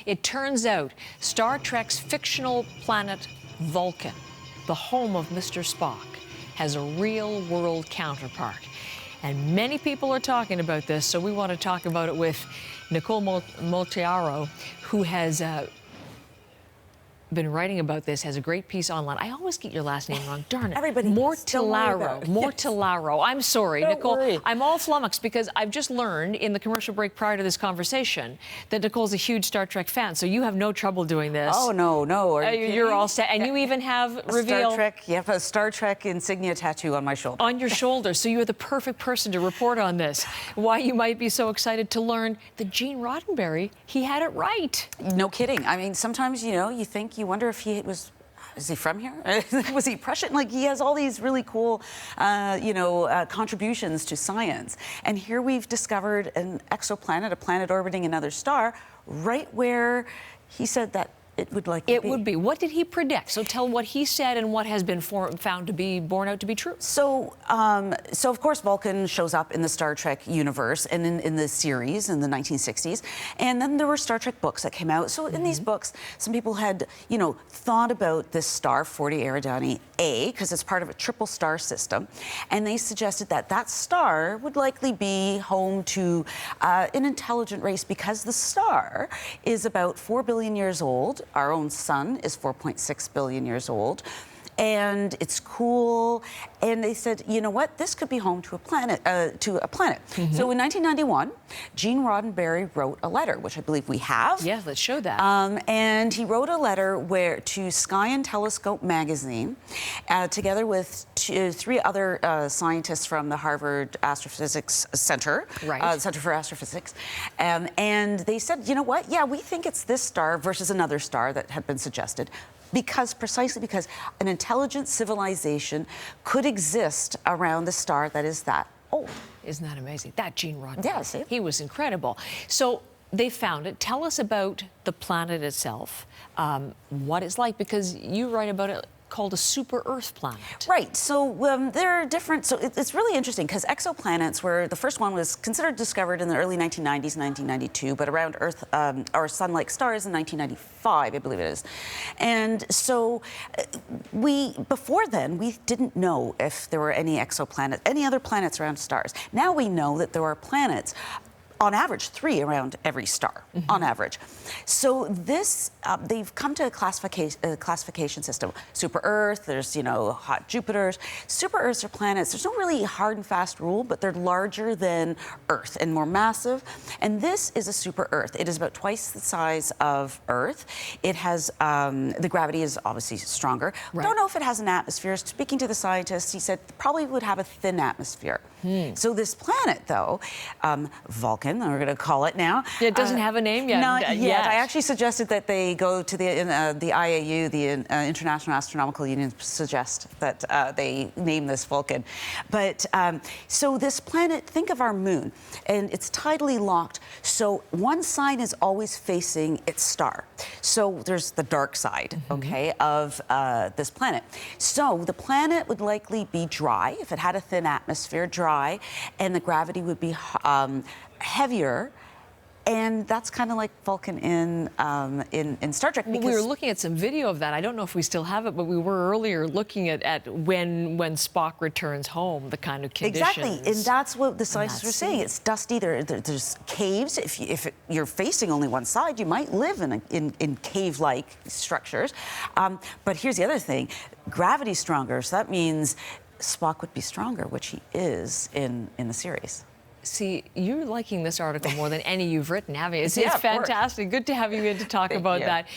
It turns out Star Trek's fictional planet Vulcan, the home of Mr. Spock, has a real-world counterpart. And many people are talking about this, so we want to talk about it with Nicole Moltiaro, who has been writing about this, has a great piece online. I always get your last name wrong. Darn it. Everybody Mortillaro. Mortillaro. I'm sorry, Don't Nicole. worry. I'm all flummoxed because I've just learned in the commercial break prior to this conversation that Nicole's a huge Star Trek fan, so you have no trouble doing this. Oh, no. Are you You're all set. And you even have reveal... Star Trek, you have a Star Trek insignia tattoo on my shoulder. On your shoulder, so you're the perfect person to report on this. Why you might be so excited to learn that Gene Roddenberry, he had it right. No kidding. I mean, sometimes, you know, you wonder if he was... Is he from here? Was he Prussian? Like, he has all these really cool, contributions to science. And here we've discovered an exoplanet, a planet orbiting another star, right where he said that it would likely be. It would be. What did he predict? So tell what he said and what has been found to be borne out to be true. So of course, Vulcan shows up in the Star Trek universe and in the series in the 1960s. And then there were Star Trek books that came out. So in these books, some people had, thought about this star, 40 Eridani A, because it's part of a triple star system. And they suggested that that star would likely be home to an intelligent race because the star is about 4 billion years old. Our own sun is 4.6 billion years old. And it's cool. And they said, you know what? This could be home to a planet. So in 1991, Gene Roddenberry wrote a letter, which I believe we have. Yeah, let's show that. And he wrote a letter to Sky and Telescope magazine, together with three other scientists from the Harvard Astrophysics Center, Center for Astrophysics. And they said, you know what? Yeah, we think it's this star versus another star that had been suggested. Precisely because an intelligent civilization could exist around the star that is that old. Isn't that amazing? That Gene Roddenberry. Yeah, see? He was incredible. So they found it. Tell us about the planet itself, what it's like, because you write about it called a super Earth planet. Right. So there are different. So it's really interesting because exoplanets were the first one was discovered in the early 1990s, 1992, but around Earth or sun-like stars in 1995, I believe it is. And so before then we didn't know if there were any other planets around stars. Now we know that there are planets. On average, 3 around every star, on average. So this, they've come to a classification system. Super Earth, there's, hot Jupiters. Super Earths are planets. There's no really hard and fast rule, but they're larger than Earth and more massive. And this is a super Earth. It is about twice the size of Earth. It has, the gravity is obviously stronger. Right. Don't know if it has an atmosphere. Speaking to the scientist, he said probably would have a thin atmosphere. So this planet, though, Vulcan, we're going to call it now. It doesn't have a name yet. Not yet. I actually suggested that they go to the IAU, the International Astronomical Union, suggest that they name this Vulcan. But so this planet, think of our moon, and it's tidally locked. So one side is always facing its star. So there's the dark side, okay, of this planet. So the planet would likely be dry if it had a thin atmosphere, dry, and the gravity would be heavier, and that's kind of like Vulcan in Star Trek. Because we were looking at some video of that. I don't know if we still have it, but we were earlier looking at when Spock returns home, the kind of conditions. Exactly, and that's what the scientists were saying. It's dusty. There's caves. If you're facing only one side, you might live in cave-like structures. But here's the other thing: gravity's stronger, so that means Spock would be stronger, which he is in the series. See, you're liking this article more than any you've written, haven't you? It's Yeah, fantastic. Good to have you in to talk about that.